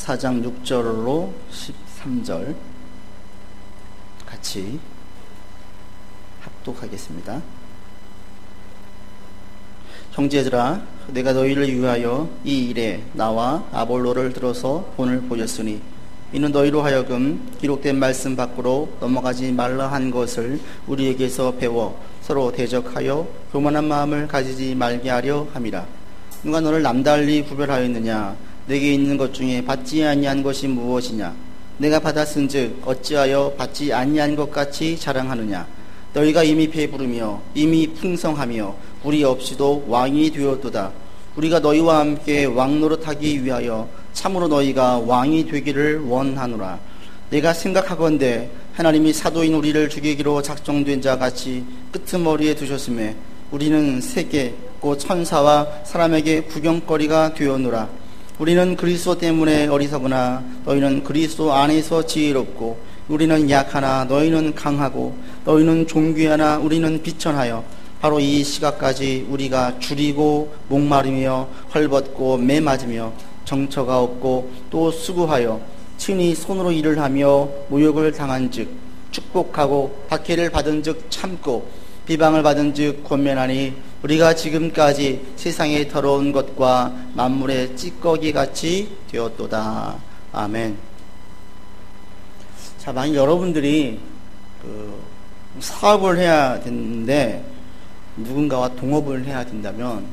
4장 6절로 13절 같이 합독하겠습니다. 형제들아, 내가 너희를 위하여 이 일에 나와 아볼로를 들어서 본을 보였으니 이는 너희로 하여금 기록된 말씀 밖으로 넘어가지 말라 한 것을 우리에게서 배워 서로 대적하여 교만한 마음을 가지지 말게 하려 함이라. 누가 너를 남달리 구별하였느냐? 내게 있는 것 중에 받지 아니한 것이 무엇이냐? 내가 받았은즉 어찌하여 받지 아니한 것 같이 자랑하느냐? 너희가 이미 배부르며 이미 풍성하며 우리 없이도 왕이 되었도다. 우리가 너희와 함께 왕 노릇하기 위하여 참으로 너희가 왕이 되기를 원하노라. 내가 생각하건대 하나님이 사도인 우리를 죽이기로 작정된 자 같이 끄트머리에 두셨음에 우리는 세계 곧 천사와 사람에게 구경거리가 되었노라. 우리는 그리스도 때문에 어리석으나 너희는 그리스도 안에서 지혜롭고 우리는 약하나 너희는 강하고 너희는 존귀하나 우리는 비천하여 바로 이 시각까지 우리가 줄이고 목마르며 헐벗고 매맞으며 정처가 없고 또 수고하여 친히 손으로 일을 하며 모욕을 당한 즉 축복하고 박해를 받은 즉 참고 비방을 받은 즉 권면하니 우리가 지금까지 세상에 더러운 것과 만물의 찌꺼기 같이 되었도다. 아멘. 자, 만약 여러분들이 사업을 해야 되는데 누군가와 동업을 해야 된다면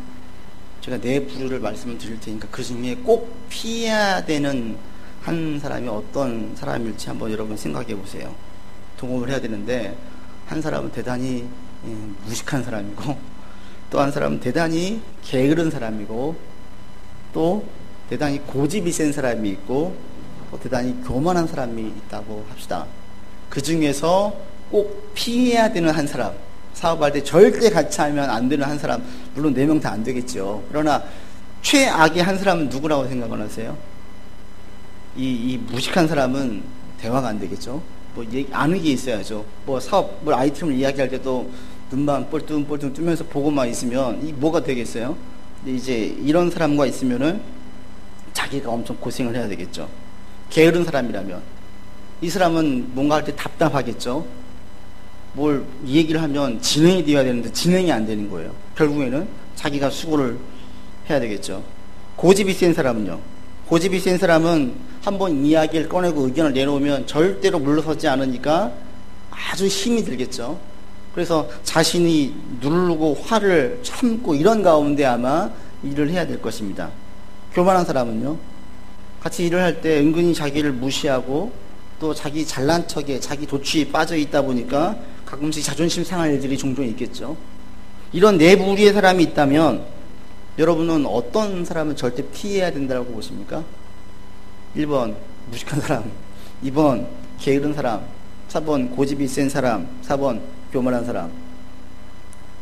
제가 네 부류를 말씀을 드릴 테니까 그 중에 꼭 피해야 되는 한 사람이 어떤 사람일지 한번 여러분 생각해 보세요. 동업을 해야 되는데 한 사람은 대단히 무식한 사람이고 또 한 사람은 대단히 게으른 사람이고 또 대단히 고집이 센 사람이 있고 또 대단히 교만한 사람이 있다고 합시다. 그 중에서 꼭 피해야 되는 한 사람, 사업할 때 절대 같이 하면 안 되는 한 사람, 물론 4명 다 안 되겠죠. 그러나 최악의 한 사람은 누구라고 생각을 하세요? 이 무식한 사람은 대화가 안 되겠죠. 아는 게 있어야죠. 사업, 아이템을 이야기할 때도 눈만 뻘뚱뻘뚱 뜨면서 보고만 있으면 뭐가 되겠어요? 근데 이제 이런 사람과 있으면은 자기가 엄청 고생을 해야 되겠죠. 게으른 사람이라면 이 사람은 뭔가 할 때 답답하겠죠. 뭘 얘기를 하면 진행이 되어야 되는데 진행이 안 되는 거예요. 결국에는 자기가 수고를 해야 되겠죠. 고집이 센 사람은요. 고집이 센 사람은 한번 이야기를 꺼내고 의견을 내놓으면 절대로 물러서지 않으니까 아주 힘이 들겠죠. 그래서 자신이 누르고 화를 참고 이런 가운데 아마 일을 해야 될 것입니다. 교만한 사람은요. 같이 일을 할 때 은근히 자기를 무시하고 또 자기 잘난 척에 자기 도취에 빠져 있다 보니까 가끔씩 자존심 상할 일들이 종종 있겠죠. 이런 네 부류의 사람이 있다면 여러분은 어떤 사람을 절대 피해야 된다고 보십니까? 1번 무식한 사람, 2번 게으른 사람, 4번 고집이 센 사람, 4번 교만한 사람.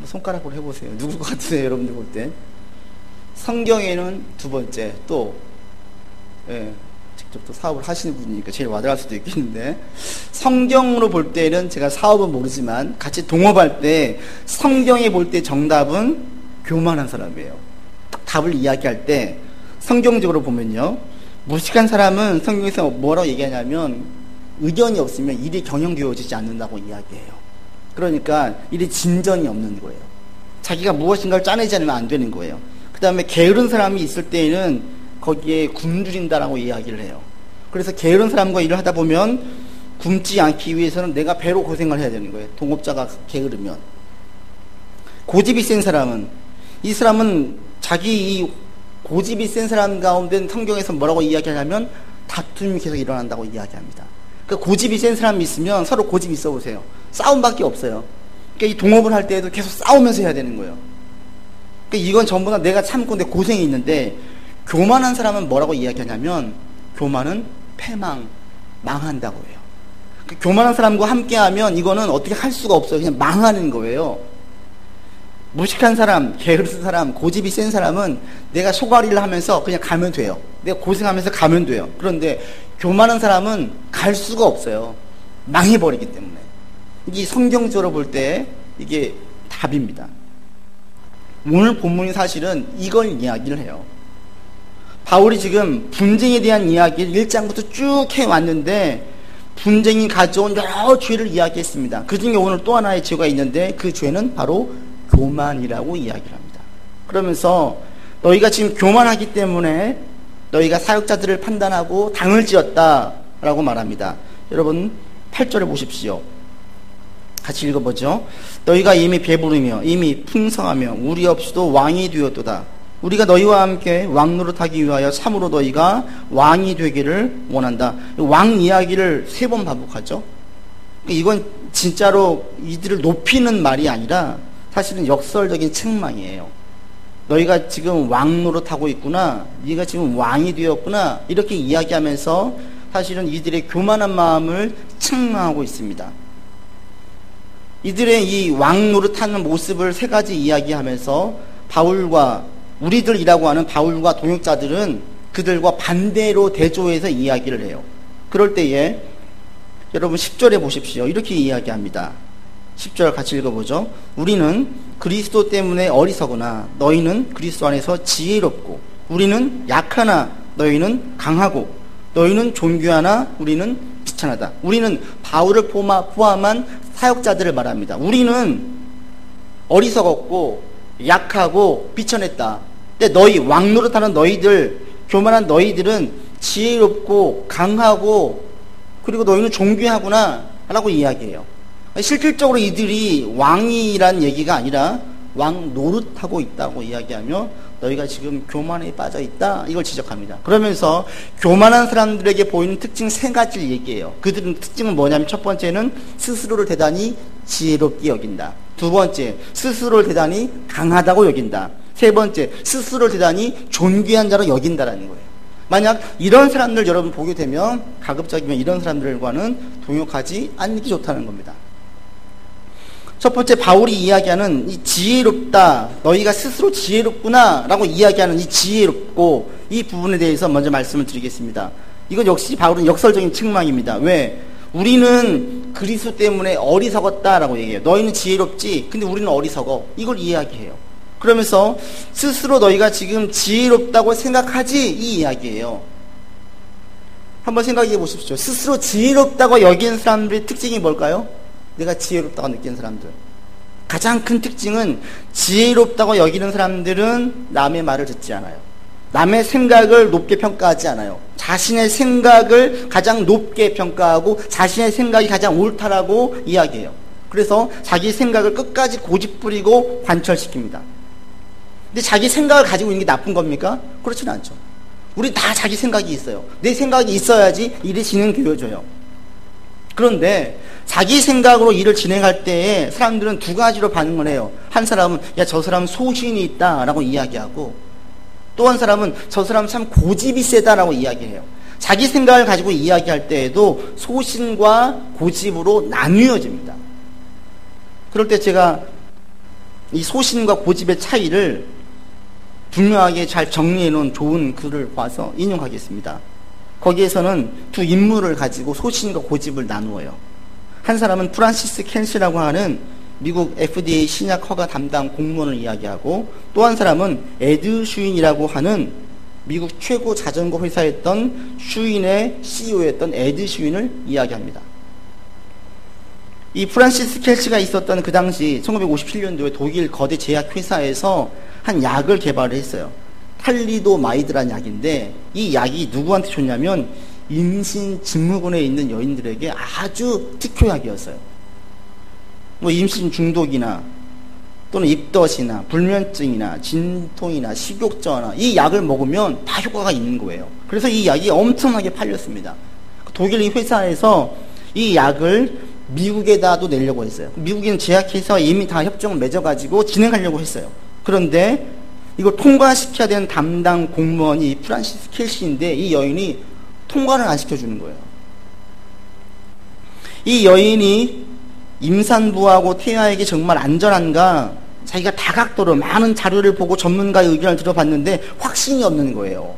손가락으로 해보세요. 누굴 것 같으세요? 여러분들 볼 때. 성경에는 두 번째 또 직접 또 사업을 하시는 분이니까 제일 와닿을 수도 있겠는데 성경으로 볼 때는 제가 사업은 모르지만 같이 동업할 때 성경에 볼 때 정답은 교만한 사람이에요. 답을 이야기할 때 성경적으로 보면요, 무식한 사람은 성경에서 뭐라고 얘기하냐면 의견이 없으면 일이 경영되어지지 않는다고 이야기해요. 그러니까 일이 진전이 없는 거예요. 자기가 무엇인가를 짜내지 않으면 안 되는 거예요. 그 다음에 게으른 사람이 있을 때에는 거기에 굶주린다라고 이야기를 해요. 그래서 게으른 사람과 일을 하다 보면 굶지 않기 위해서는 내가 배로 고생을 해야 되는 거예요. 동업자가 게으르면. 고집이 센 사람은, 이 사람은 자기 이 고집이 센 사람 가운데 성경에서 뭐라고 이야기하냐면 다툼이 계속 일어난다고 이야기합니다. 그러니까 고집이 센 사람이 있으면 서로 고집이 있어 보세요. 싸움밖에 없어요. 그러니까 이 동업을 할 때에도 계속 싸우면서 해야 되는 거예요. 그러니까 이건 전부 다 내가 참고 내 고생이 있는데, 교만한 사람은 뭐라고 이야기하냐면 교만은 패망, 망한다고 해요. 그러니까 교만한 사람과 함께하면 이거는 어떻게 할 수가 없어요. 그냥 망하는 거예요. 무식한 사람, 게으른 사람, 고집이 센 사람은 내가 소가리를 하면서 그냥 가면 돼요. 내가 고생하면서 가면 돼요. 그런데 교만한 사람은 갈 수가 없어요. 망해버리기 때문에. 이게 성경적으로 볼 때 이게 답입니다. 오늘 본문이 사실은 이걸 이야기를 해요. 바울이 지금 분쟁에 대한 이야기를 1장부터 쭉 해왔는데 분쟁이 가져온 여러 죄를 이야기했습니다. 그 중에 오늘 또 하나의 죄가 있는데 그 죄는 바로 교만이라고 이야기를 합니다. 그러면서 너희가 지금 교만하기 때문에 너희가 사역자들을 판단하고 당을 지었다라고 말합니다. 여러분 8절을 보십시오. 같이 읽어보죠. 너희가 이미 배부르며 이미 풍성하며 우리 없이도 왕이 되었도다. 우리가 너희와 함께 왕 노릇하기 위하여 참으로 너희가 왕이 되기를 원한다. 왕 이야기를 3번 반복하죠. 이건 진짜로 이들을 높이는 말이 아니라 사실은 역설적인 책망이에요. 너희가 지금 왕 노릇하고 있구나, 네가 지금 왕이 되었구나, 이렇게 이야기하면서 사실은 이들의 교만한 마음을 책망하고 있습니다. 이들의 이 왕 노릇하는 모습을 3가지 이야기하면서 바울과 우리들이라고 하는 바울과 동역자들은 그들과 반대로 대조해서 이야기를 해요. 그럴 때에 여러분 10절에 보십시오. 이렇게 이야기합니다. 10절 같이 읽어보죠. 우리는 그리스도 때문에 어리석으나 너희는 그리스도 안에서 지혜롭고, 우리는 약하나 너희는 강하고, 너희는 존귀하나 우리는 비천하다. 우리는 바울을 포함한 사역자들을 말합니다. 우리는 어리석었고 약하고 비천했다. 근데 너희 왕 노릇하는 너희들, 교만한 너희들은 지혜롭고 강하고 그리고 너희는 존귀하구나 라고 이야기해요. 실질적으로 이들이 왕이란 얘기가 아니라 왕 노릇하고 있다고 이야기하며 너희가 지금 교만에 빠져 있다, 이걸 지적합니다. 그러면서 교만한 사람들에게 보이는 특징 3가지를 얘기해요. 그들은 특징은 뭐냐면 첫 번째는 스스로를 대단히 지혜롭게 여긴다. 두 번째, 스스로를 대단히 강하다고 여긴다. 세 번째, 스스로를 대단히 존귀한 자로 여긴다라는 거예요. 만약 이런 사람들 여러분 보게 되면 가급적이면 이런 사람들과는 동역하지 않는 게 좋다는 겁니다. 첫 번째, 바울이 이야기하는 이 지혜롭다, 너희가 스스로 지혜롭구나 라고 이야기하는 이 지혜롭고, 이 부분에 대해서 먼저 말씀을 드리겠습니다. 이건 역시 바울은 역설적인 책망입니다. 왜? 우리는 그리스도 때문에 어리석었다라고 얘기해요. 너희는 지혜롭지, 근데 우리는 어리석어, 이걸 이야기해요. 그러면서 스스로 너희가 지금 지혜롭다고 생각하지, 이 이야기예요. 한번 생각해 보십시오. 스스로 지혜롭다고 여기는 사람들의 특징이 뭘까요? 내가 지혜롭다고 느끼는 사람들, 가장 큰 특징은 지혜롭다고 여기는 사람들은 남의 말을 듣지 않아요. 남의 생각을 높게 평가하지 않아요. 자신의 생각을 가장 높게 평가하고 자신의 생각이 가장 옳다라고 이야기해요. 그래서 자기 생각을 끝까지 고집부리고 관철시킵니다. 근데 자기 생각을 가지고 있는 게 나쁜 겁니까? 그렇지는 않죠. 우리 다 자기 생각이 있어요. 내 생각이 있어야지 일이 진행되어져요. 그런데 자기 생각으로 일을 진행할 때에 사람들은 2가지로 반응을 해요. 한 사람은 야, 저 사람은 소신이 있다라고 이야기하고, 또 한 사람은 저 사람은 참 고집이 세다라고 이야기해요. 자기 생각을 가지고 이야기할 때에도 소신과 고집으로 나뉘어집니다. 그럴 때 제가 이 소신과 고집의 차이를 분명하게 잘 정리해 놓은 좋은 글을 봐서 인용하겠습니다. 거기에서는 2 인물을 가지고 소신과 고집을 나누어요. 한 사람은 프란시스 켄시라고 하는 미국 FDA 신약 허가 담당 공무원을 이야기하고, 또 한 사람은 에드 슈인이라고 하는 미국 최고 자전거 회사였던 슈인의 CEO였던 에드 슈인을 이야기합니다. 이 프란시스 켄시가 있었던 그 당시 1957년도에 독일 거대 제약회사에서 한 약을 개발을 했어요. 탈리도마이드라는 약인데, 이 약이 누구한테 좋냐면 임신 증후군에 있는 여인들에게 아주 특효약이었어요. 뭐 임신 중독이나 또는 입덧이나 불면증이나 진통이나 식욕저하나 이 약을 먹으면 다 효과가 있는 거예요. 그래서 이 약이 엄청나게 팔렸습니다. 독일 이 회사에서 이 약을 미국에다도 내려고 했어요. 미국인 제약회사와 이미 다 협정을 맺어가지고 진행하려고 했어요. 그런데 이걸 통과시켜야 되는 담당 공무원이 프란시스 켈시인데 이 여인이 통과를 안 시켜주는 거예요. 이 여인이 임산부하고 태아에게 정말 안전한가 자기가 다각도로 많은 자료를 보고 전문가의 의견을 들어봤는데 확신이 없는 거예요.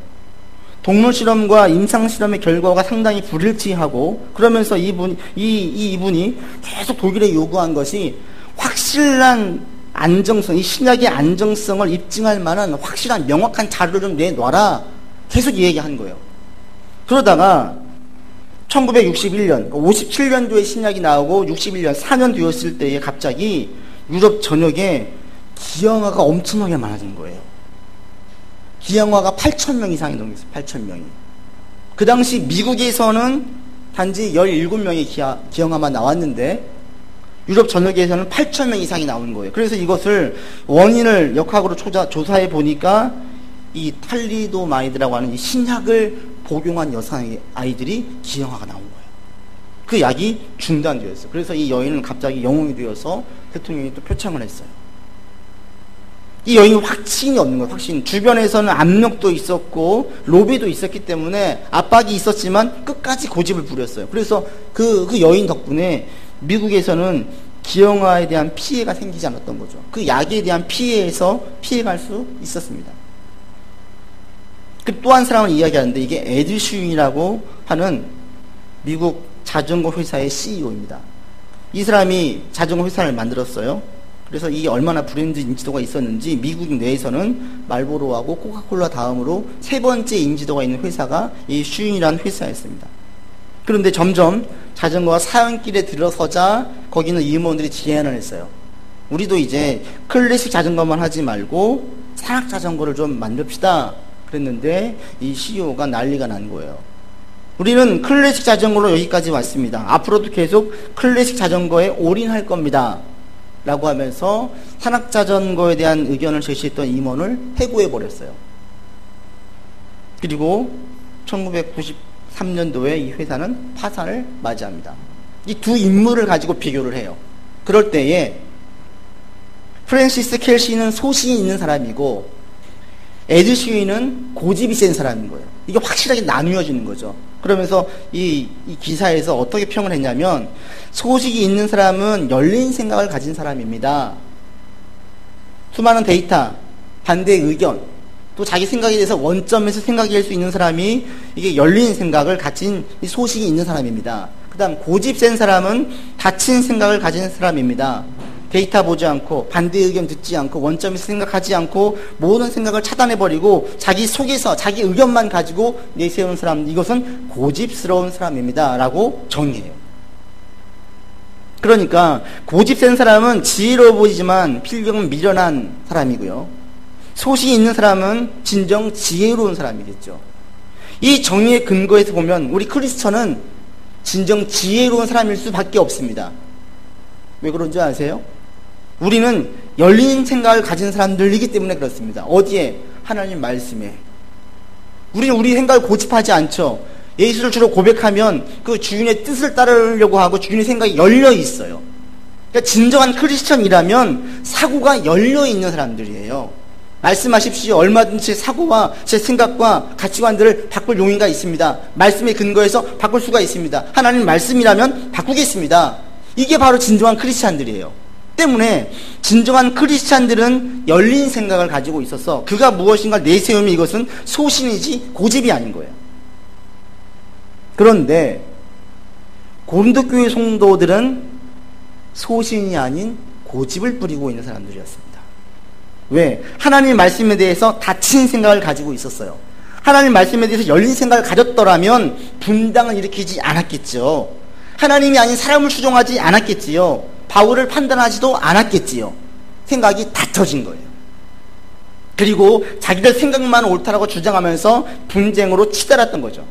동물 실험과 임상 실험의 결과가 상당히 불일치하고, 그러면서 이분이 계속 독일에 요구한 것이 확실한 안정성, 이 신약의 안정성을 입증할 만한 확실한 명확한 자료를 좀 내놔라, 계속 이 얘기한 거예요. 그러다가 1961년, 57년도에 신약이 나오고 61년, 4년 되었을 때에 갑자기 유럽 전역에 기형아가 엄청나게 많아진 거예요. 기형아가 8,000명 이상이 넘겼어요. 8,000명이. 그 당시 미국에서는 단지 17명의 기형아만 나왔는데 유럽 전역에서는 8,000명 이상이 나오는 거예요. 그래서 이것을 원인을 역학으로 조사해 보니까 이 탈리도마이드라고 하는 이 신약을 복용한 여성 아이들이 기형아가 나온 거예요. 그 약이 중단되었어요. 그래서 이 여인은 갑자기 영웅이 되어서 대통령이 또 표창을 했어요. 이 여인이 확신이 없는 거예요. 확신. 주변에서는 압력도 있었고 로비도 있었기 때문에 압박이 있었지만 끝까지 고집을 부렸어요. 그래서 그 여인 덕분에 미국에서는 기형아에 대한 피해가 생기지 않았던 거죠. 그 약에 대한 피해에서 피해갈 수 있었습니다. 또 한 사람을 이야기하는데 이게 에드 슈인이라고 하는 미국 자전거 회사의 CEO입니다. 이 사람이 자전거 회사를 만들었어요. 그래서 이게 얼마나 브랜드 인지도가 있었는지 미국 내에서는 말보로하고 코카콜라 다음으로 세 번째 인지도가 있는 회사가 이 슈인이라는 회사였습니다. 그런데 점점 자전거가 사연길에 들어서자 거기는 임원들이 제안을 했어요. 우리도 이제 클래식 자전거만 하지 말고 산악 자전거를 좀 만듭시다. 그랬는데 이 CEO가 난리가 난 거예요. 우리는 클래식 자전거로 여기까지 왔습니다. 앞으로도 계속 클래식 자전거에 올인할 겁니다. 라고 하면서 산악 자전거에 대한 의견을 제시했던 임원을 해고해버렸어요. 그리고 1993년도에 이 회사는 파산을 맞이합니다. 이 두 인물을 가지고 비교를 해요. 그럴 때에 프랜시스 켈시는 소신이 있는 사람이고 에드 슈인은 고집이 센 사람인 거예요. 이게 확실하게 나누어지는 거죠. 그러면서 이 기사에서 어떻게 평을 했냐면 소식이 있는 사람은 열린 생각을 가진 사람입니다. 수많은 데이터, 반대의 의견, 또 자기 생각에 대해서 원점에서 생각할 수 있는 사람이 이게 열린 생각을 가진 소식이 있는 사람입니다. 그 다음 고집 센 사람은 닫힌 생각을 가진 사람입니다. 데이터 보지 않고 반대 의견 듣지 않고 원점에서 생각하지 않고 모든 생각을 차단해버리고 자기 속에서 자기 의견만 가지고 내세우는 사람, 이것은 고집스러운 사람입니다 라고 정의해요. 그러니까 고집 센 사람은 지혜로워 보이지만 필경은 미련한 사람이고요, 소신이 있는 사람은 진정 지혜로운 사람이겠죠. 이 정의의 근거에서 보면 우리 크리스천은 진정 지혜로운 사람일 수밖에 없습니다. 왜 그런지 아세요? 우리는 열린 생각을 가진 사람들이기 때문에 그렇습니다. 어디에? 하나님 말씀에. 우리는 우리 생각을 고집하지 않죠. 예수를 주로 고백하면 그 주인의 뜻을 따르려고 하고 주인의 생각이 열려 있어요. 그러니까 진정한 크리스천이라면 사고가 열려 있는 사람들이에요. 말씀하십시오. 얼마든지 사고와 제 생각과 가치관들을 바꿀 용의가 있습니다. 말씀에 근거해서 바꿀 수가 있습니다. 하나님 말씀이라면 바꾸겠습니다. 이게 바로 진정한 크리스찬들이에요. 때문에 진정한 크리스찬들은 열린 생각을 가지고 있어서 그가 무엇인가 내세우면 이것은 소신이지 고집이 아닌 거예요. 그런데 고린도교회 성도들은 소신이 아닌 고집을 부리고 있는 사람들이었습니다. 왜? 하나님 말씀에 대해서 닫힌 생각을 가지고 있었어요. 하나님 말씀에 대해서 열린 생각을 가졌더라면 분당을 일으키지 않았겠죠. 하나님이 아닌 사람을 추종하지 않았겠지요. 바울을 판단하지도 않았겠지요. 생각이 닫혀진 거예요. 그리고 자기들 생각만 옳다라고 주장하면서 분쟁으로 치달았던 거죠.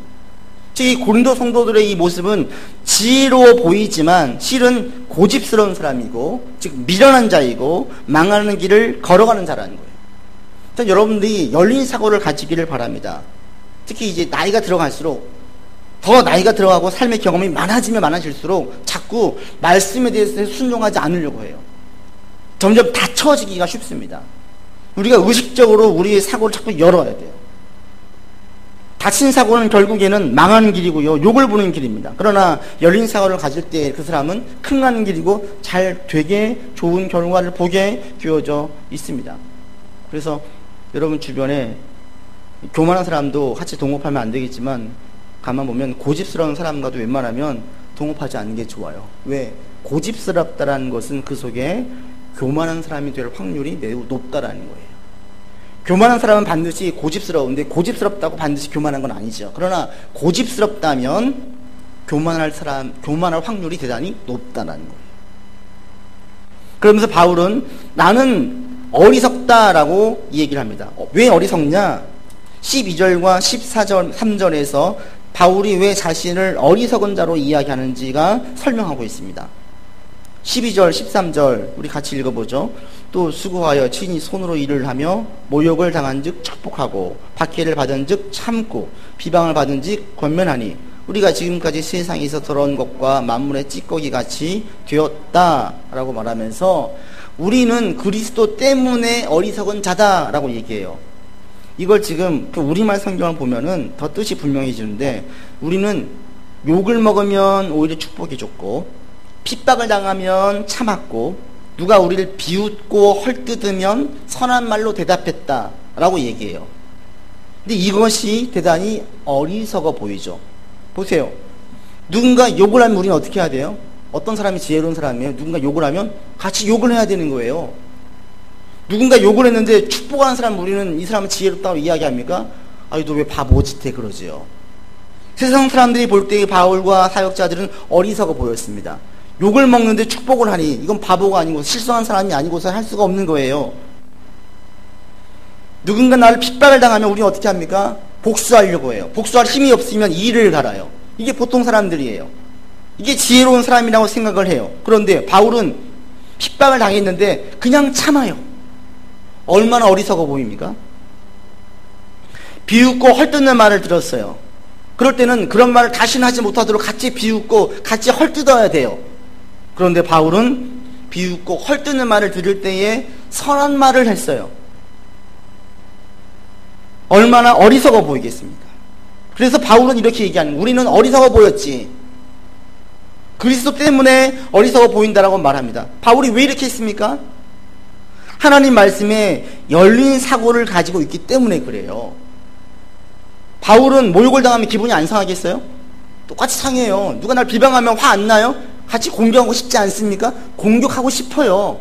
즉 이 고린도 성도들의 이 모습은 지혜로워 보이지만 실은 고집스러운 사람이고, 즉 미련한 자이고 망하는 길을 걸어가는 자라는 거예요. 일단 여러분들이 열린 사고를 가지기를 바랍니다. 특히 이제 나이가 들어갈수록, 더 나이가 들어가고 삶의 경험이 많아지면 많아질수록 자꾸 말씀에 대해서 순종하지 않으려고 해요. 점점 닫혀지기가 쉽습니다. 우리가 의식적으로 우리의 사고를 자꾸 열어야 돼요. 닫힌 사고는 결국에는 망하는 길이고요, 욕을 부르는 길입니다. 그러나 열린 사고를 가질 때 그 사람은 흥하는 길이고 잘 되게 좋은 결과를 보게 되어져 있습니다. 그래서 여러분 주변에 교만한 사람도 같이 동업하면 안 되겠지만 가만 보면 고집스러운 사람과도 웬만하면 동업하지 않는 게 좋아요. 왜? 고집스럽다라는 것은 그 속에 교만한 사람이 될 확률이 매우 높다라는 거예요. 교만한 사람은 반드시 고집스러운데 고집스럽다고 반드시 교만한 건 아니죠. 그러나 고집스럽다면 교만할 확률이 대단히 높다는 거예요. 그러면서 바울은 나는 어리석다라고 이 얘기를 합니다. 왜 어리석냐? 12절과 14절, 3절에서 바울이 왜 자신을 어리석은 자로 이야기하는지가 설명하고 있습니다. 12절, 13절 우리 같이 읽어보죠. 또 수고하여 친히 손으로 일을 하며 모욕을 당한 즉 축복하고 박해를 받은 즉 참고 비방을 받은 즉 권면하니 우리가 지금까지 세상에서 들어온 것과 만물의 찌꺼기 같이 되었다라고 말하면서 우리는 그리스도 때문에 어리석은 자다라고 얘기해요. 이걸 지금 그 우리말 성경을 보면은 더 뜻이 분명해지는데 우리는 욕을 먹으면 오히려 축복이 좋고 핍박을 당하면 참았고 누가 우리를 비웃고 헐뜯으면 선한 말로 대답했다라고 얘기해요. 근데 이것이 대단히 어리석어 보이죠. 보세요. 누군가 욕을 하면 우리는 어떻게 해야 돼요? 어떤 사람이 지혜로운 사람이에요? 누군가 욕을 하면 같이 욕을 해야 되는 거예요. 누군가 욕을 했는데 축복하는 사람 우리는 이 사람은 지혜롭다고 이야기합니까? 아니 너 왜 바보짓해 그러지요. 세상 사람들이 볼 때 바울과 사역자들은 어리석어 보였습니다. 욕을 먹는데 축복을 하니 이건 바보가 아니고 실수한 사람이 아니고서 할 수가 없는 거예요. 누군가 나를 핍박을 당하면 우리는 어떻게 합니까? 복수하려고 해요. 복수할 힘이 없으면 이를 갈아요. 이게 보통 사람들이에요. 이게 지혜로운 사람이라고 생각을 해요. 그런데 바울은 핍박을 당했는데 그냥 참아요. 얼마나 어리석어 보입니까? 비웃고 헐뜯는 말을 들었어요. 그럴 때는 그런 말을 다시는 하지 못하도록 같이 비웃고 같이 헐뜯어야 돼요. 그런데 바울은 비웃고 헐뜯는 말을 들을 때에 선한 말을 했어요. 얼마나 어리석어 보이겠습니까? 그래서 바울은 이렇게 얘기하는, 우리는 어리석어 보였지. 그리스도 때문에 어리석어 보인다라고 말합니다. 바울이 왜 이렇게 했습니까? 하나님 말씀에 열린 사고를 가지고 있기 때문에 그래요. 바울은 모욕을 당하면 기분이 안 상하겠어요? 똑같이 상해요. 누가 날 비방하면 화 안 나요? 같이 공격하고 싶지 않습니까? 공격하고 싶어요.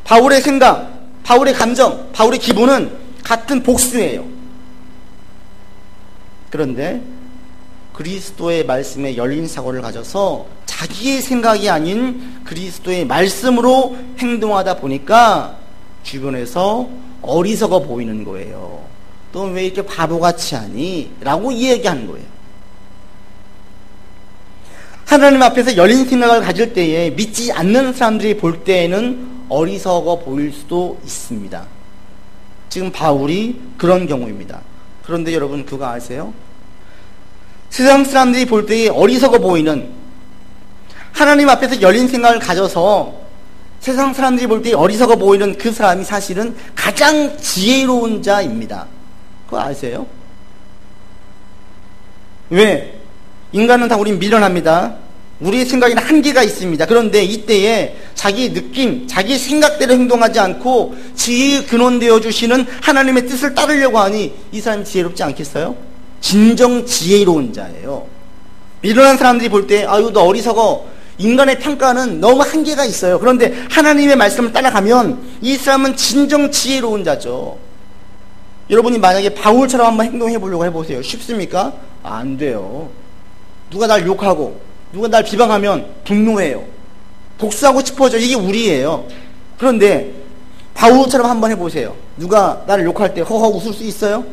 바울의 생각, 바울의 감정, 바울의 기분은 같은 복수예요. 그런데 그리스도의 말씀에 열린 사고를 가져서 자기의 생각이 아닌 그리스도의 말씀으로 행동하다 보니까 주변에서 어리석어 보이는 거예요. 또 왜 이렇게 바보같이 하니? 라고 이야기하는 거예요. 하나님 앞에서 열린 생각을 가질 때에 믿지 않는 사람들이 볼 때에는 어리석어 보일 수도 있습니다. 지금 바울이 그런 경우입니다. 그런데 여러분 그거 아세요? 세상 사람들이 볼 때에 어리석어 보이는, 하나님 앞에서 열린 생각을 가져서 세상 사람들이 볼 때에 어리석어 보이는 그 사람이 사실은 가장 지혜로운 자입니다. 그거 아세요? 왜? 인간은 다 우린 미련합니다. 우리의 생각에는 한계가 있습니다. 그런데 이때에 자기 느낌, 자기 생각대로 행동하지 않고 지혜의 근원 되어주시는 하나님의 뜻을 따르려고 하니 이 사람이 지혜롭지 않겠어요? 진정 지혜로운 자예요. 미련한 사람들이 볼 때 아유 너 어리석어, 인간의 평가는 너무 한계가 있어요. 그런데 하나님의 말씀을 따라가면 이 사람은 진정 지혜로운 자죠. 여러분이 만약에 바울처럼 한번 행동해 보려고 해보세요. 쉽습니까? 안 돼요. 누가 날 욕하고 누가 날 비방하면 분노해요. 복수하고 싶어져. 이게 우리예요. 그런데 바울처럼 한번 해보세요. 누가 나를 욕할 때 허허 웃을 수 있어요?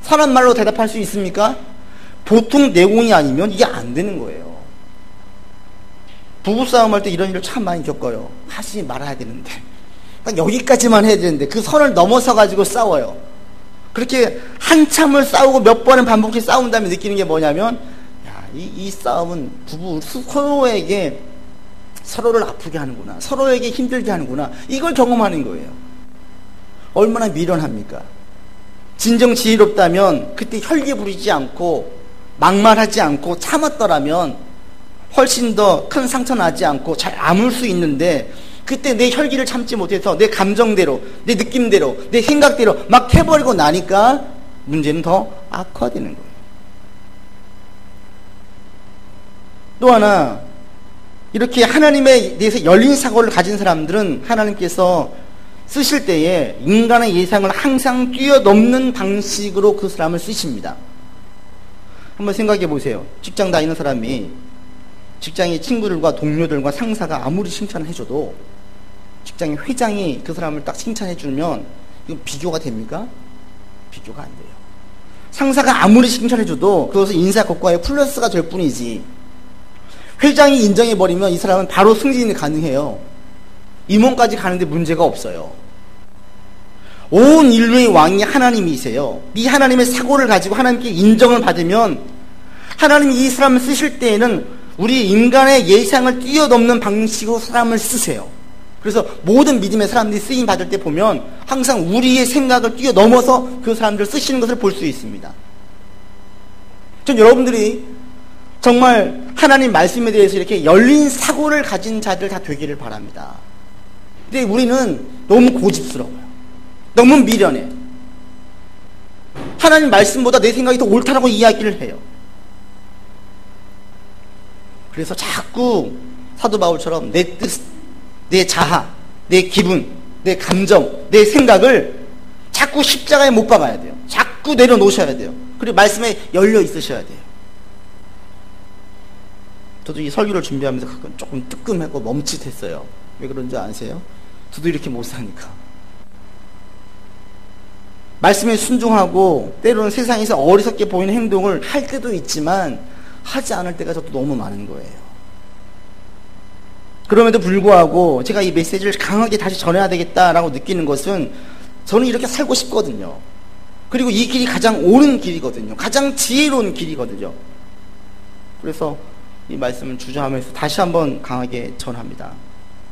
선한 말로 대답할 수 있습니까? 보통 내공이 아니면 이게 안 되는 거예요. 부부싸움 할 때 이런 일을 참 많이 겪어요. 하지 말아야 되는데 딱 여기까지만 해야 되는데 그 선을 넘어서 가지고 싸워요. 그렇게 한참을 싸우고 몇 번은 반복해 싸운 다음에 느끼는 게 뭐냐면 이 싸움은 부부 서로에게 서로를 아프게 하는구나, 서로에게 힘들게 하는구나, 이걸 경험하는 거예요. 얼마나 미련합니까? 진정 지혜롭다면 그때 혈기 부리지 않고 막말하지 않고 참았더라면 훨씬 더 큰 상처 나지 않고 잘 아물 수 있는데 그때 내 혈기를 참지 못해서 내 감정대로, 내 느낌대로, 내 생각대로 막 해버리고 나니까 문제는 더 악화되는 거예요. 또 하나, 이렇게 하나님에 대해서 열린 사고를 가진 사람들은 하나님께서 쓰실 때에 인간의 예상을 항상 뛰어넘는 방식으로 그 사람을 쓰십니다. 한번 생각해 보세요. 직장 다니는 사람이 직장의 친구들과 동료들과 상사가 아무리 칭찬을 해줘도 직장의 회장이 그 사람을 딱 칭찬해 주면 이거 비교가 됩니까? 비교가 안 돼요. 상사가 아무리 칭찬해줘도 그것은 인사 고과의 플러스가 될 뿐이지, 회장이 인정해버리면 이 사람은 바로 승진이 가능해요. 임원까지 가는데 문제가 없어요. 온 인류의 왕이 하나님이세요. 이 하나님의 사고를 가지고 하나님께 인정을 받으면 하나님이 이 사람을 쓰실 때에는 우리 인간의 예상을 뛰어넘는 방식으로 사람을 쓰세요. 그래서 모든 믿음의 사람들이 쓰임 받을 때 보면 항상 우리의 생각을 뛰어넘어서 그 사람들을 쓰시는 것을 볼 수 있습니다. 전 여러분들이 정말 하나님 말씀에 대해서 이렇게 열린 사고를 가진 자들 다 되기를 바랍니다. 근데 우리는 너무 고집스러워요. 너무 미련해. 하나님 말씀보다 내 생각이 더 옳다라고 이야기를 해요. 그래서 자꾸 사도 바울처럼 내 뜻, 내 자아, 내 기분, 내 감정, 내 생각을 자꾸 십자가에 못 박아야 돼요. 자꾸 내려놓으셔야 돼요. 그리고 말씀에 열려 있으셔야 돼요. 저도 이 설교를 준비하면서 가끔 조금 뜨끔하고 멈칫했어요. 왜 그런지 아세요? 저도 이렇게 못 사니까. 말씀에 순종하고 때로는 세상에서 어리석게 보이는 행동을 할 때도 있지만 하지 않을 때가 저도 너무 많은 거예요. 그럼에도 불구하고 제가 이 메시지를 강하게 다시 전해야 되겠다라고 느끼는 것은 저는 이렇게 살고 싶거든요. 그리고 이 길이 가장 옳은 길이거든요. 가장 지혜로운 길이거든요. 그래서 이 말씀을 주저하면서 다시 한번 강하게 전합니다.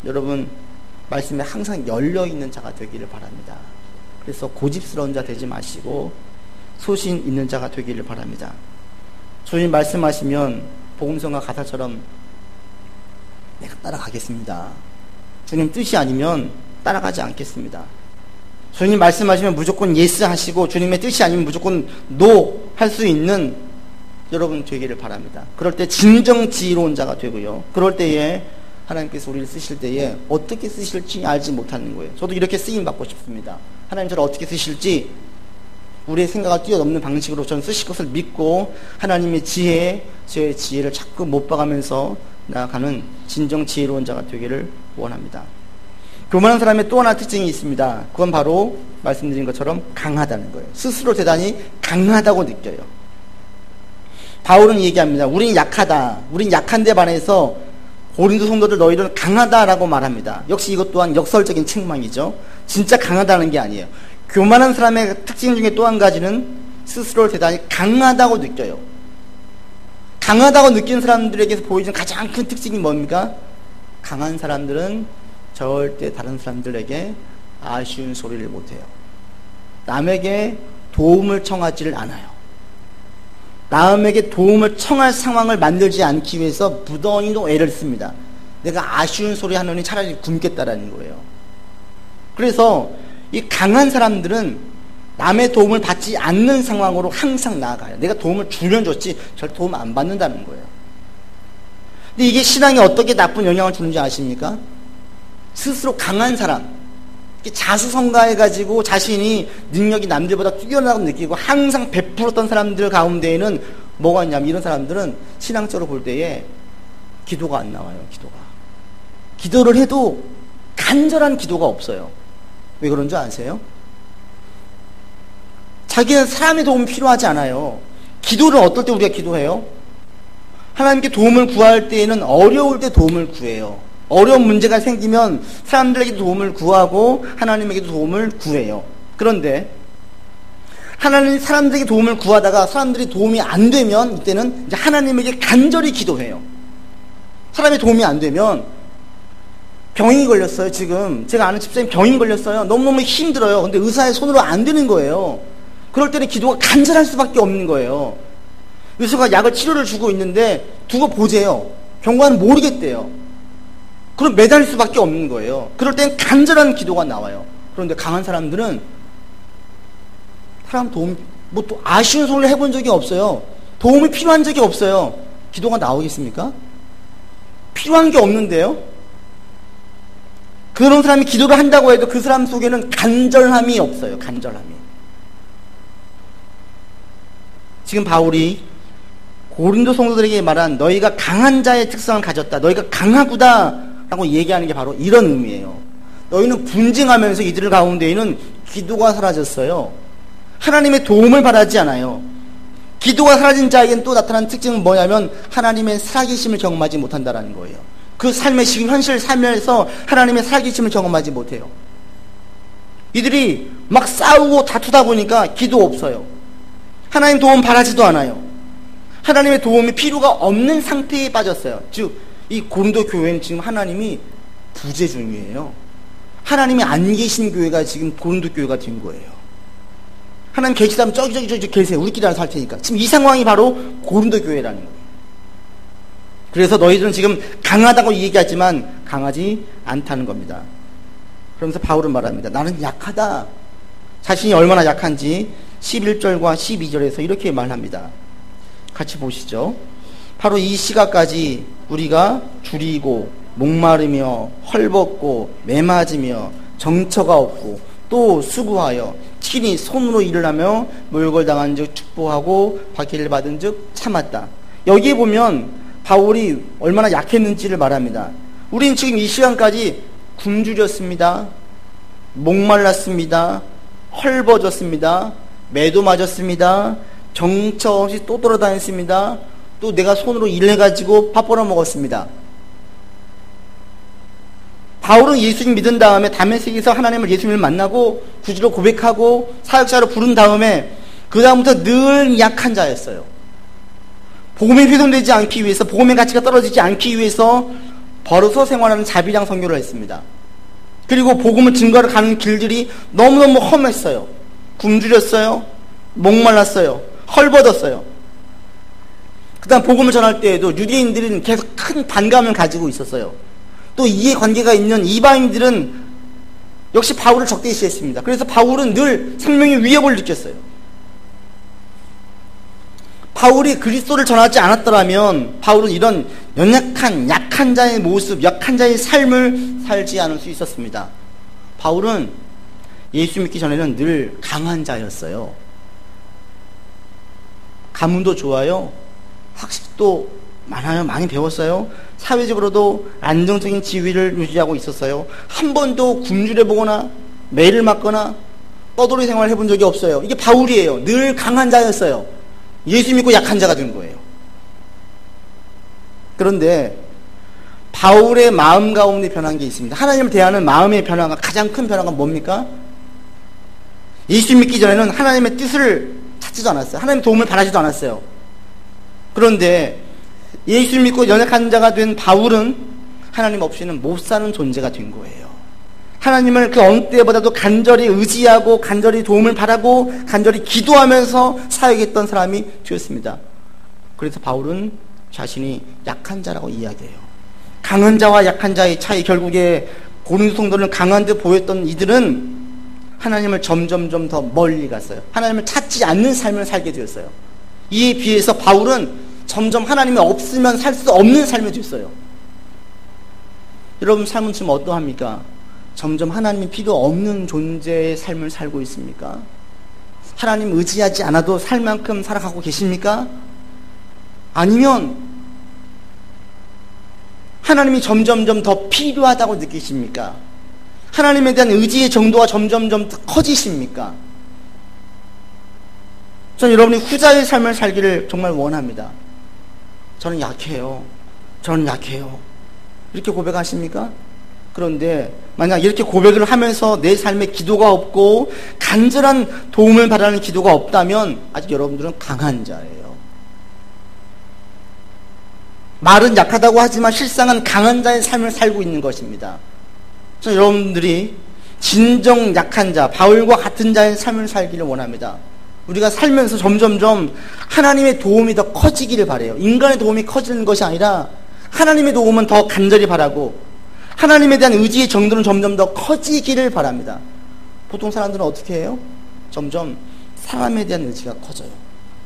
여러분, 말씀에 항상 열려있는 자가 되기를 바랍니다. 그래서 고집스러운 자 되지 마시고 소신 있는 자가 되기를 바랍니다. 주님 말씀하시면 복음성과 가사처럼 내가 따라가겠습니다. 주님 뜻이 아니면 따라가지 않겠습니다. 주님 말씀하시면 무조건 예스 하시고 주님의 뜻이 아니면 무조건 노 할 수 있는 여러분 되기를 바랍니다. 그럴 때 진정 지혜로운 자가 되고요. 그럴 때에 하나님께서 우리를 쓰실 때에 어떻게 쓰실지 알지 못하는 거예요. 저도 이렇게 쓰임 받고 싶습니다. 하나님 저를 어떻게 쓰실지 우리의 생각을 뛰어넘는 방식으로 저는 쓰실 것을 믿고 하나님의 지혜, 제 지혜를 자꾸 못 박아면서 나아가는 진정 지혜로운 자가 되기를 원합니다. 교만한 사람의 또 하나 특징이 있습니다. 그건 바로 말씀드린 것처럼 강하다는 거예요. 스스로 대단히 강하다고 느껴요. 바울은 얘기합니다. 우린 약하다. 우린 약한데 반해서 고린도 성도들 너희들은 강하다라고 말합니다. 역시 이것 또한 역설적인 책망이죠. 진짜 강하다는 게 아니에요. 교만한 사람의 특징 중에 또 한 가지는 스스로를 대단히 강하다고 느껴요. 강하다고 느끼는 사람들에게서 보여주는 가장 큰 특징이 뭡니까? 강한 사람들은 절대 다른 사람들에게 아쉬운 소리를 못해요. 남에게 도움을 청하지를 않아요. 남에게 도움을 청할 상황을 만들지 않기 위해서 무던히도 애를 씁니다. 내가 아쉬운 소리 하느니 차라리 굶겠다라는 거예요. 그래서 이 강한 사람들은 남의 도움을 받지 않는 상황으로 항상 나아가요. 내가 도움을 주면 좋지 절 도움 안 받는다는 거예요. 근데 이게 신앙에 어떻게 나쁜 영향을 주는지 아십니까? 스스로 강한 사람, 자수성가해가지고 자신이 능력이 남들보다 뛰어나다고 느끼고 항상 베풀었던 사람들 가운데에는 뭐가 있냐면 이런 사람들은 신앙적으로 볼 때에 기도가 안 나와요. 기도를 해도 간절한 기도가 없어요. 왜 그런 줄 아세요? 자기는 사람의 도움이 필요하지 않아요. 기도를 어떨 때 우리가 기도해요? 하나님께 도움을 구할 때에는 어려울 때 도움을 구해요. 어려운 문제가 생기면 사람들에게 도움을 구하고 하나님에게도 도움을 구해요. 그런데 하나님 사람들에게 도움을 구하다가 사람들이 도움이 안 되면 이때는 이제 하나님에게 간절히 기도해요. 사람의 도움이 안 되면 병이 걸렸어요. 지금 제가 아는 집사님 병이 걸렸어요. 너무너무 힘들어요. 근데 의사의 손으로 안 되는 거예요. 그럴 때는 기도가 간절할 수밖에 없는 거예요. 의사가 약을 치료를 주고 있는데 두고 보재요. 병관은 모르겠대요. 그럼 매달릴 수밖에 없는 거예요. 그럴 땐 간절한 기도가 나와요. 그런데 강한 사람들은 사람 도움, 뭐 또 아쉬운 소리를 해본 적이 없어요. 도움이 필요한 적이 없어요. 기도가 나오겠습니까? 필요한 게 없는데요. 그런 사람이 기도를 한다고 해도 그 사람 속에는 간절함이 없어요. 간절함이. 지금 바울이 고린도 성도들에게 말한 너희가 강한 자의 특성을 가졌다, 너희가 강하구다 라고 얘기하는 게 바로 이런 의미예요. 너희는 분쟁하면서 이들 가운데에는 기도가 사라졌어요. 하나님의 도움을 바라지 않아요. 기도가 사라진 자에게는 또 나타난 특징은 뭐냐면 하나님의 살아계심을 경험하지 못한다는 거예요. 그 삶의 지금 현실 삶에서 하나님의 살아계심을 경험하지 못해요. 이들이 막 싸우고 다투다 보니까 기도 없어요. 하나님 도움 바라지도 않아요. 하나님의 도움이 필요가 없는 상태에 빠졌어요. 즉, 이 고린도 교회는 지금 하나님이 부재 중이에요. 하나님이 안 계신 교회가 지금 고린도 교회가 된 거예요. 하나님 계시다면 저기 계세요. 우리끼리 알아서 할 테니까. 지금 이 상황이 바로 고린도 교회라는 거예요. 그래서 너희들은 지금 강하다고 얘기하지만 강하지 않다는 겁니다. 그러면서 바울은 말합니다. 나는 약하다. 자신이 얼마나 약한지 11절과 12절에서 이렇게 말합니다. 같이 보시죠. 바로 이 시각까지 우리가 줄이고 목마르며 헐벗고 매맞으며 정처가 없고 또 수고하여 친히 손으로 일을 하며 몰골당한 즉 축복하고 박해를 받은 즉 참았다. 여기에 보면 바울이 얼마나 약했는지를 말합니다. 우린 지금 이 시간까지 굶주렸습니다. 목말랐습니다. 헐벗었습니다. 매도 맞았습니다. 정처 없이 또 돌아다녔습니다. 또 내가 손으로 일해가지고 밥 벌어 먹었습니다. 바울은 예수님 믿은 다음에 다메섹에서 하나님을 예수님을 만나고 구주로 고백하고 사역자로 부른 다음에 그 다음부터 늘 약한 자였어요. 복음에 훼손되지 않기 위해서, 복음의 가치가 떨어지지 않기 위해서 벌어서 생활하는 자비랑 선교를 했습니다. 그리고 복음을 증거하러 가는 길들이 너무너무 험했어요. 굶주렸어요. 목말랐어요. 헐벗었어요. 그 다음 복음을 전할 때에도 유대인들은 계속 큰 반감을 가지고 있었어요. 또 이해관계가 있는 이방인들은 역시 바울을 적대시했습니다. 그래서 바울은 늘 생명의 위협을 느꼈어요. 바울이 그리스도를 전하지 않았더라면 바울은 이런 연약한 약한 자의 모습, 약한 자의 삶을 살지 않을 수 있었습니다. 바울은 예수 믿기 전에는 늘 강한 자였어요. 가문도 좋아요. 학식도 많아요. 많이 배웠어요. 사회적으로도 안정적인 지위를 유지하고 있었어요. 한 번도 굶주려보거나 매를 맞거나 떠돌이 생활을 해본 적이 없어요. 이게 바울이에요. 늘 강한 자였어요. 예수 믿고 약한 자가 된 거예요. 그런데 바울의 마음 가운데 변한 게 있습니다. 하나님을 대하는 마음의 변화가, 가장 큰 변화가 뭡니까? 예수 믿기 전에는 하나님의 뜻을 찾지도 않았어요. 하나님의 도움을 바라지도 않았어요. 그런데 예수 믿고 연약한 자가 된 바울은 하나님 없이는 못 사는 존재가 된 거예요. 하나님을 그 어느 때보다도 간절히 의지하고 간절히 도움을 바라고 간절히 기도하면서 사역했던 사람이 되었습니다. 그래서 바울은 자신이 약한 자라고 이야기해요. 강한 자와 약한 자의 차이, 결국에 고린도 성도는 강한 듯 보였던 이들은 하나님을 점점점 더 멀리 갔어요. 하나님을 찾지 않는 삶을 살게 되었어요. 이에 비해서 바울은 점점 하나님이 없으면 살 수 없는 삶을 됐어요. 여러분 삶은 지금 어떠합니까? 점점 하나님이 필요 없는 존재의 삶을 살고 있습니까? 하나님 의지하지 않아도 살 만큼 살아가고 계십니까? 아니면 하나님이 점점점 더 필요하다고 느끼십니까? 하나님에 대한 의지의 정도가 점점점 커지십니까? 저는 여러분이 후자의 삶을 살기를 정말 원합니다. 저는 약해요. 저는 약해요. 이렇게 고백하십니까? 그런데 만약 이렇게 고백을 하면서 내 삶에 기도가 없고 간절한 도움을 바라는 기도가 없다면 아직 여러분들은 강한 자예요. 말은 약하다고 하지만 실상은 강한 자의 삶을 살고 있는 것입니다. 저는 여러분들이 진정 약한 자, 바울과 같은 자의 삶을 살기를 원합니다. 우리가 살면서 점점점 하나님의 도움이 더 커지기를 바라요. 인간의 도움이 커지는 것이 아니라 하나님의 도움은 더 간절히 바라고 하나님에 대한 의지의 정도는 점점 더 커지기를 바랍니다. 보통 사람들은 어떻게 해요? 점점 사람에 대한 의지가 커져요.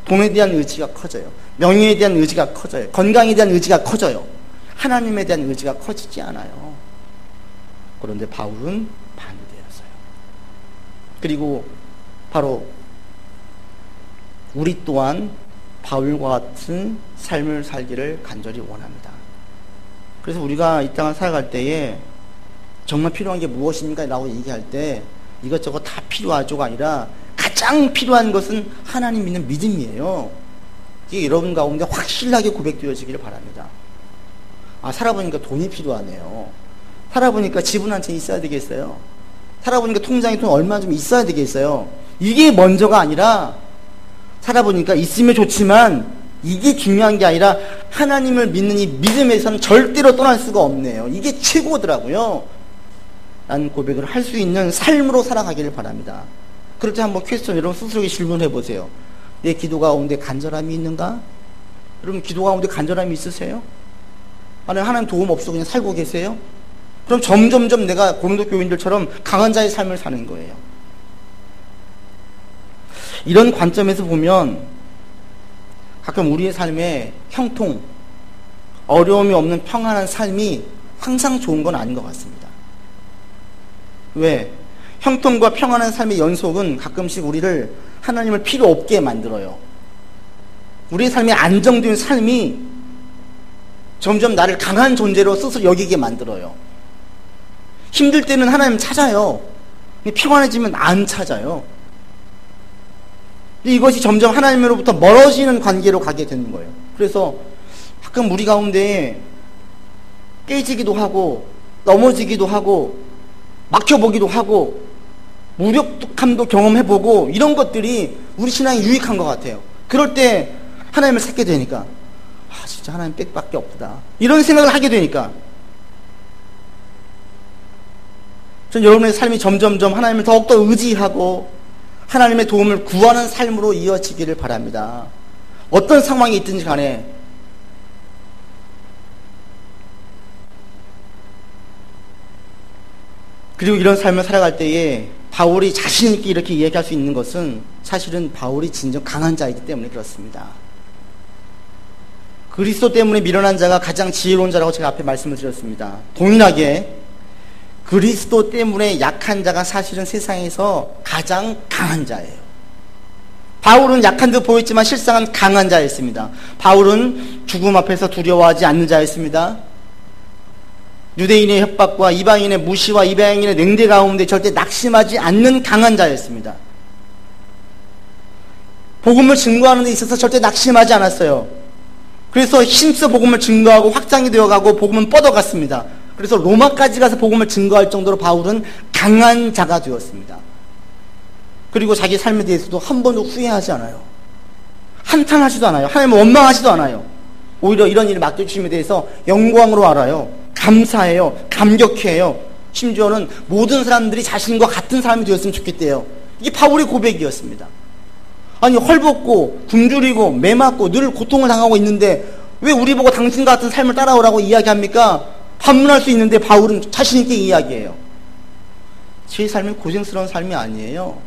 돈에 대한 의지가 커져요. 명예에 대한 의지가 커져요. 건강에 대한 의지가 커져요. 하나님에 대한 의지가 커지지 않아요. 그런데 바울은 반대였어요. 그리고 바로 우리 또한 바울과 같은 삶을 살기를 간절히 원합니다. 그래서 우리가 이 땅을 살아갈 때에 정말 필요한 게 무엇입니까? 라고 얘기할 때 이것저것 다 필요하죠가 아니라 가장 필요한 것은 하나님 믿는 믿음이에요. 이게 여러분 가운데 확실하게 고백되어지기를 바랍니다. 살아보니까 돈이 필요하네요. 살아보니까 집은 한 채 있어야 되겠어요. 살아보니까 통장에 돈 얼마 좀 있어야 되겠어요. 이게 먼저가 아니라 살아보니까 있으면 좋지만 이게 중요한 게 아니라 하나님을 믿는 이 믿음에서는 절대로 떠날 수가 없네요. 이게 최고더라고요. 라는 고백을 할 수 있는 삶으로 살아가기를 바랍니다. 그럴 때 한번 퀘스천 여러분 스스로에게 질문해 보세요. 내 기도 가운데 간절함이 있는가? 여러분 기도 가운데 간절함이 있으세요? 아니 하나님 도움 없어 그냥 살고 계세요? 그럼 점점점 내가 고린도 교인들처럼 강한 자의 삶을 사는 거예요. 이런 관점에서 보면 가끔 우리의 삶에 형통, 어려움이 없는 평안한 삶이 항상 좋은 건 아닌 것 같습니다. 왜? 형통과 평안한 삶의 연속은 가끔씩 우리를 하나님을 필요 없게 만들어요. 우리의 삶의 안정된 삶이 점점 나를 강한 존재로 스스로 여기게 만들어요. 힘들 때는 하나님 찾아요. 평안해지면 안 찾아요. 이것이 점점 하나님으로부터 멀어지는 관계로 가게 되는 거예요. 그래서 가끔 우리 가운데 깨지기도 하고 넘어지기도 하고 막혀보기도 하고 무력함도 경험해보고 이런 것들이 우리 신앙에 유익한 것 같아요. 그럴 때 하나님을 찾게 되니까 진짜 하나님 빽밖에 없다 이런 생각을 하게 되니까 전 여러분의 삶이 점점점 하나님을 더욱더 의지하고 하나님의 도움을 구하는 삶으로 이어지기를 바랍니다. 어떤 상황이 있든지 간에 그리고 이런 삶을 살아갈 때에 바울이 자신 있게 이렇게 이야기할 수 있는 것은 사실은 바울이 진정 강한 자이기 때문에 그렇습니다. 그리스도 때문에 밀어난 자가 가장 지혜로운 자라고 제가 앞에 말씀을 드렸습니다. 동일하게 그리스도 때문에 약한 자가 사실은 세상에서 가장 강한 자예요. 바울은 약한 듯 보였지만 실상은 강한 자였습니다. 바울은 죽음 앞에서 두려워하지 않는 자였습니다. 유대인의 협박과 이방인의 무시와 이방인의 냉대 가운데 절대 낙심하지 않는 강한 자였습니다. 복음을 증거하는 데 있어서 절대 낙심하지 않았어요. 그래서 힘써 복음을 증거하고 확장이 되어가고 복음은 뻗어갔습니다. 그래서 로마까지 가서 복음을 증거할 정도로 바울은 강한 자가 되었습니다. 그리고 자기 삶에 대해서도 한 번도 후회하지 않아요. 한탄하지도 않아요. 하나님을 원망하지도 않아요. 오히려 이런 일을 맡겨주심에 대해서 영광으로 알아요. 감사해요. 감격해요. 심지어는 모든 사람들이 자신과 같은 사람이 되었으면 좋겠대요. 이게 바울의 고백이었습니다. 아니 헐벗고 굶주리고 매맞고 늘 고통을 당하고 있는데 왜 우리 보고 당신과 같은 삶을 따라오라고 이야기합니까? 반문할 수 있는데 바울은 자신 있게 이야기해요. 제 삶은 고생스러운 삶이 아니에요.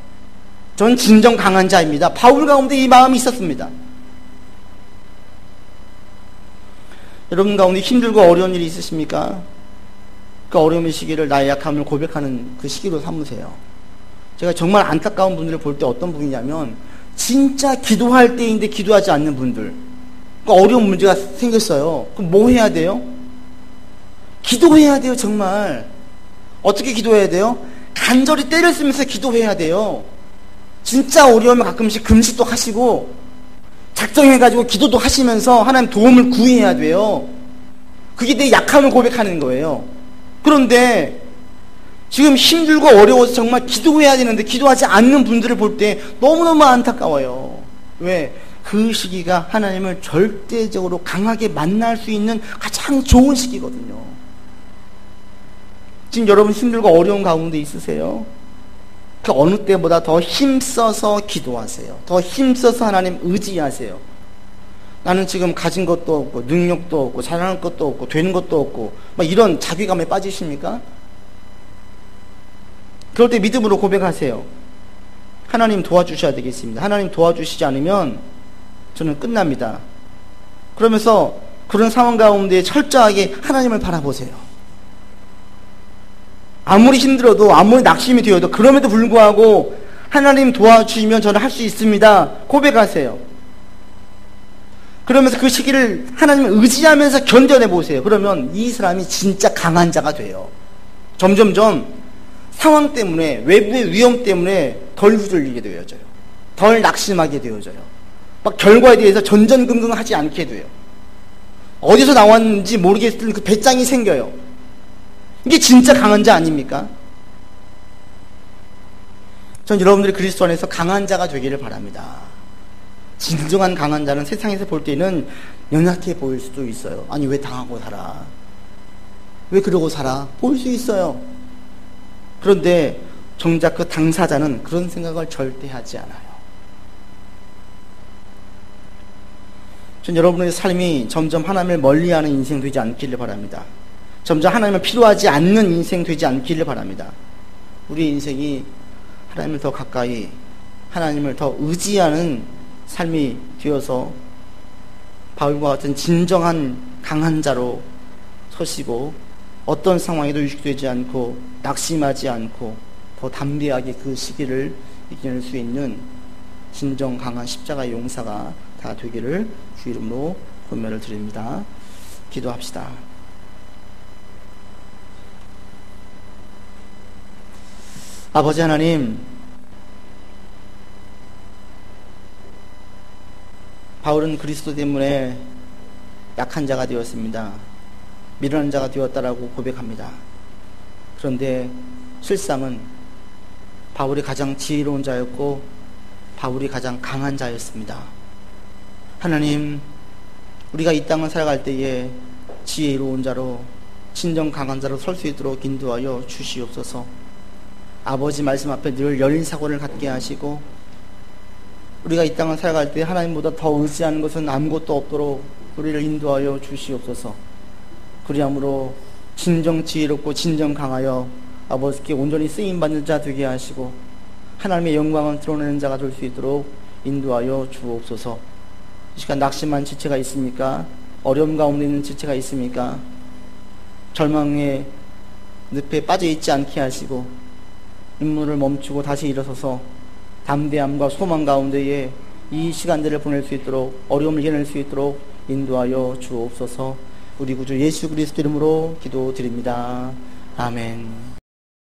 전 진정 강한 자입니다. 바울 가운데 이 마음이 있었습니다. 여러분 가운데 힘들고 어려운 일이 있으십니까? 그 어려움의 시기를 나의 약함을 고백하는 그 시기로 삼으세요. 제가 정말 안타까운 분들을 볼 때 어떤 분이냐면 진짜 기도할 때인데 기도하지 않는 분들, 그러니까 어려운 문제가 생겼어요. 그럼 뭐 해야 돼요? 기도해야 돼요. 정말 어떻게 기도해야 돼요? 간절히 때를 쓰면서 기도해야 돼요. 진짜 어려우면 가끔씩 금식도 하시고 작정해가지고 기도도 하시면서 하나님 도움을 구해야 돼요. 그게 내 약함을 고백하는 거예요. 그런데 지금 힘들고 어려워서 정말 기도해야 되는데 기도하지 않는 분들을 볼 때 너무너무 안타까워요. 왜? 그 시기가 하나님을 절대적으로 강하게 만날 수 있는 가장 좋은 시기거든요. 지금 여러분 힘들고 어려운 가운데 있으세요? 그 어느 때보다 더 힘써서 기도하세요. 더 힘써서 하나님 의지하세요. 나는 지금 가진 것도 없고 능력도 없고 잘하는 것도 없고 되는 것도 없고 막 이런 자괴감에 빠지십니까? 그럴 때 믿음으로 고백하세요. 하나님 도와주셔야 되겠습니다. 하나님 도와주시지 않으면 저는 끝납니다. 그러면서 그런 상황 가운데 철저하게 하나님을 바라보세요. 아무리 힘들어도, 아무리 낙심이 되어도, 그럼에도 불구하고 하나님 도와주시면 저는 할 수 있습니다. 고백하세요. 그러면서 그 시기를 하나님을 의지하면서 견뎌내 보세요. 그러면 이 사람이 진짜 강한 자가 돼요. 점점점 상황 때문에, 외부의 위험 때문에 덜 휘둘리게 되어져요. 덜 낙심하게 되어져요. 막 결과에 대해서 전전긍긍하지 않게 돼요. 어디서 나왔는지 모르겠을 그 배짱이 생겨요. 이게 진짜 강한 자 아닙니까? 전 여러분들이 그리스도 안에서 강한 자가 되기를 바랍니다. 진정한 강한 자는 세상에서 볼 때는 연약해 보일 수도 있어요. 아니, 왜 당하고 살아? 왜 그러고 살아? 보일 수 있어요. 그런데 정작 그 당사자는 그런 생각을 절대 하지 않아요. 전 여러분의 삶이 점점 하나님을 멀리하는 인생 되지 않기를 바랍니다. 점점 하나님을 필요하지 않는 인생 되지 않기를 바랍니다. 우리 인생이 하나님을 더 가까이, 하나님을 더 의지하는 삶이 되어서 바울과 같은 진정한 강한 자로 서시고 어떤 상황에도 위축되지 않고 낙심하지 않고 더 담대하게 그 시기를 이겨낼 수 있는 진정 강한 십자가의 용사가 다 되기를 주 이름으로 권면을 드립니다. 기도합시다. 아버지 하나님, 바울은 그리스도 때문에 약한 자가 되었습니다. 미련한 자가 되었다라고 고백합니다. 그런데 실상은 바울이 가장 지혜로운 자였고 바울이 가장 강한 자였습니다. 하나님, 우리가 이 땅을 살아갈 때에 지혜로운 자로, 진정 강한 자로 설 수 있도록 인도하여 주시옵소서. 아버지 말씀 앞에 늘 열린 사고를 갖게 하시고 우리가 이 땅을 살아갈 때 하나님보다 더 의지하는 것은 아무것도 없도록 우리를 인도하여 주시옵소서. 그리함으로 진정 지혜롭고 진정 강하여 아버지께 온전히 쓰임받는 자 되게 하시고 하나님의 영광을 드러내는 자가 될 수 있도록 인도하여 주옵소서. 이 시간 낙심한 지체가 있습니까? 어려움 가운데 있는 지체가 있습니까? 절망의 늪에 빠져 있지 않게 하시고 눈물을 멈추고 다시 일어서서 담대함과 소망 가운데에 이 시간들을 보낼 수 있도록, 어려움을 이겨낼 수 있도록 인도하여 주옵소서. 우리 구주 예수 그리스도 이름으로 기도드립니다. 아멘.